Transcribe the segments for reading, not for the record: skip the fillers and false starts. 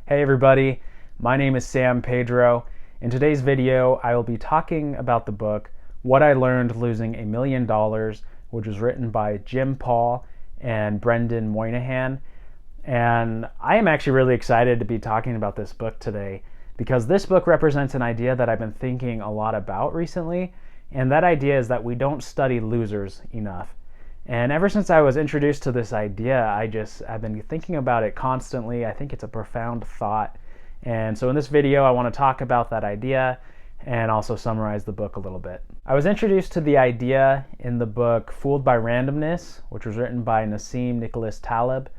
Hey everybody, my name is Sam Pedro. In today's video, I will be talking about the book, What I Learned Losing $1 Million, which was written by Jim Paul and Brendan Moynihan. And I am actually really excited to be talking about this book today because this book represents an idea that I've been thinking a lot about recently. And that idea is that we don't study losers enough. And ever since I was introduced to this idea, I've been thinking about it constantly. I think it's a profound thought. And so in this video, I want to talk about that idea and also summarize the book a little bit. I was introduced to the idea in the book Fooled by Randomness, which was written by Nassim Taleb.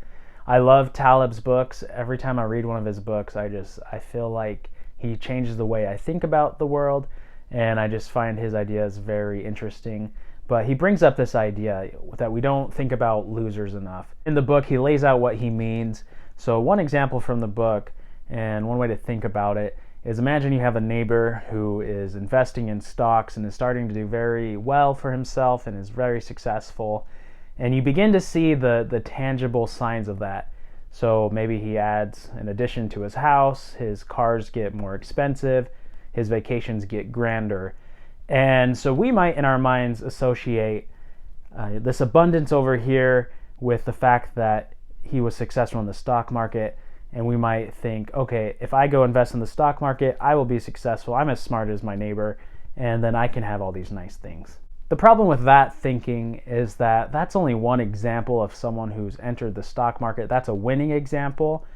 I love Taleb's books. Every time I read one of his books, I feel like he changes the way I think about the world, and I just find his ideas very interesting. But he brings up this idea that we don't think about losers enough. In the book, he lays out what he means. So one example from the book, and one way to think about it, is imagine you have a neighbor who is investing in stocks and is starting to do very well for himself and is very successful. And you begin to see the tangible signs of that. So maybe he adds an addition to his house, his cars get more expensive, his vacations get grander. And so we might, in our minds, associate this abundance over here with the fact that he was successful in the stock market. And we might think, okay, if I go invest in the stock market, I will be successful. I'm as smart as my neighbor, and then I can have all these nice things. The problem with that thinking is that that's only one example of someone who's entered the stock market. That's a winning example,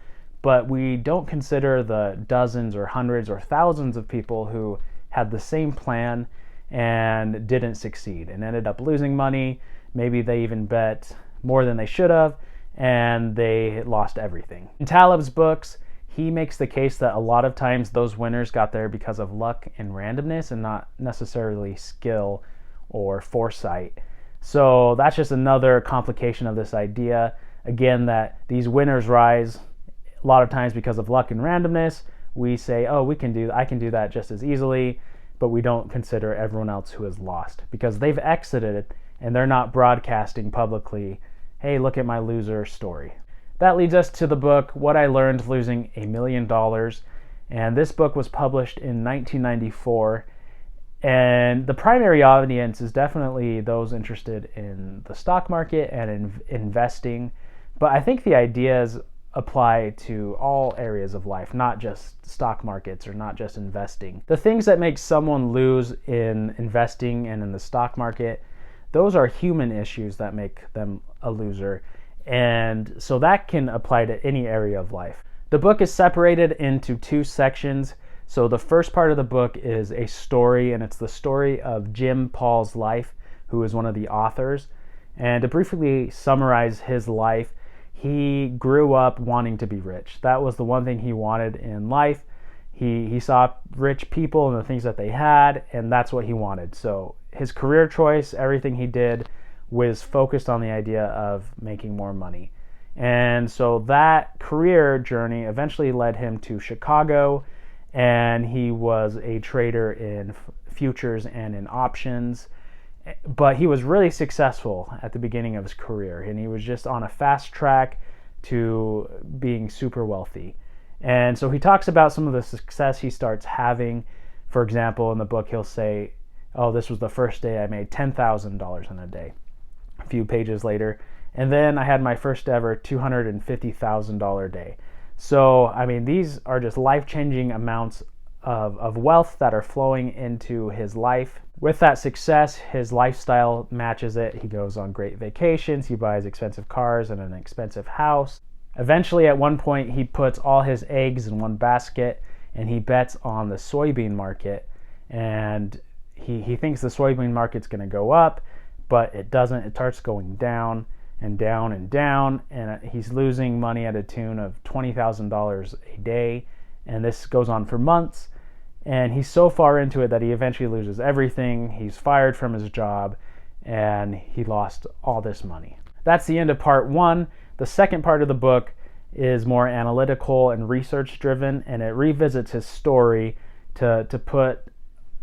but we don't consider the dozens or hundreds or thousands of people who had the same plan and didn't succeed and ended up losing money. Maybe they even bet more than they should have, and they lost everything. In Taleb's books, he makes the case that a lot of times those winners got there because of luck and randomness and not necessarily skill or foresight. So that's just another complication of this idea. Again, that these winners rise a lot of times because of luck and randomness. We say, oh, I can do that just as easily, but we don't consider everyone else who has lost because they've exited and they're not broadcasting publicly, hey, look at my loser story. That leads us to the book, What I Learned Losing $1 Million. And this book was published in 1994. And the primary audience is definitely those interested in the stock market and in investing. But I think the ideas apply to all areas of life, not just stock markets or not just investing. The things that make someone lose in investing and in the stock market, those are human issues that make them a loser. And so that can apply to any area of life. The book is separated into two sections. So the first part of the book is a story, and it's the story of Jim Paul's life, who is one of the authors. And to briefly summarize his life, he grew up wanting to be rich. That was the one thing he wanted in life. He saw rich people and the things that they had, and that's what he wanted. So his career choice, everything he did, was focused on the idea of making more money. And so that career journey eventually led him to Chicago, and he was a trader in futures and in options. But he was really successful at the beginning of his career, and he was just on a fast track to being super wealthy. And so he talks about some of the success he starts having. For example, in the book, he'll say, oh, this was the first day I made $10,000 in a day. A few pages later, and then I had my first ever $250,000 day. So, I mean, these are just life-changing amounts of wealth that are flowing into his life. With that success, his lifestyle matches it. He goes on great vacations, he buys expensive cars and an expensive house. Eventually, at one point, he puts all his eggs in one basket and he bets on the soybean market. And he thinks the soybean market's going to go up, but it doesn't. It starts going down and down and down, and he's losing money at a tune of $20,000 a day. And this goes on for months. And he's so far into it that he eventually loses everything. He's fired from his job, and he lost all this money. That's the end of part one. The second part of the book is more analytical and research-driven, and it revisits his story to put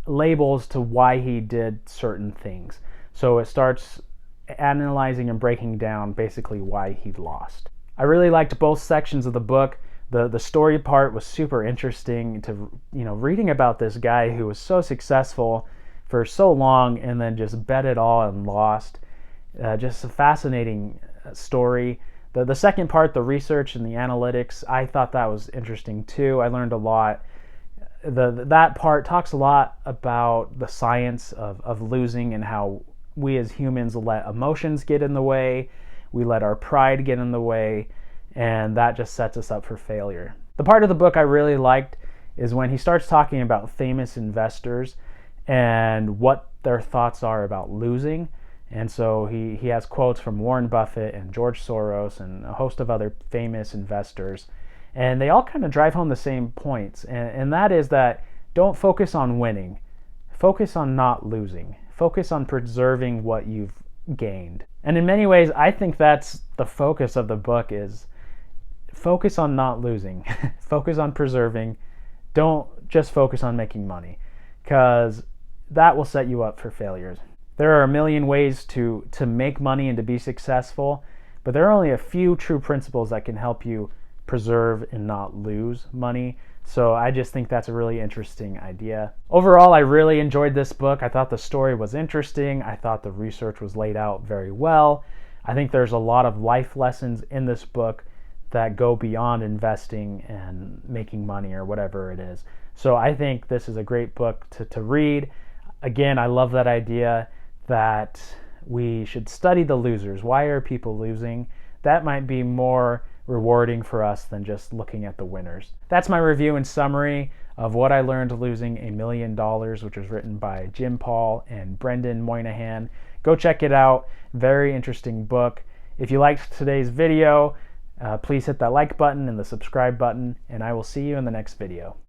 labels to why he did certain things. So it starts analyzing and breaking down basically why he lost. I really liked both sections of the book. The story part was super interesting to, reading about this guy who was so successful for so long and then just bet it all and lost. Just a fascinating story. The second part, the research and the analytics, I thought that was interesting too. I learned a lot. That part talks a lot about the science of losing and how we as humans let emotions get in the way, we let our pride get in the way, and that just sets us up for failure. The part of the book I really liked is when he starts talking about famous investors and what their thoughts are about losing. And so he has quotes from Warren Buffett and George Soros and a host of other famous investors. And they all kind of drive home the same points. And that is that don't focus on winning. Focus on not losing. Focus on preserving what you've gained. And in many ways, I think that's the focus of the book, is focus on not losing. Focus on preserving. Don't just focus on making money, because that will set you up for failures. There are a million ways to make money and to be successful, but there are only a few true principles that can help you preserve and not lose money. So I just think that's a really interesting idea. Overall, I really enjoyed this book. I thought the story was interesting. I thought the research was laid out very well. I think there's a lot of life lessons in this book that go beyond investing and making money or whatever it is. So I think this is a great book to read. Again, I love that idea that we should study the losers. Why are people losing? That might be more rewarding for us than just looking at the winners. That's my review and summary of What I Learned Losing $1 Million, which was written by Jim Paul and Brendan Moynihan. Go check it out. Very interesting book. If you liked today's video, please hit that like button and the subscribe button, and I will see you in the next video.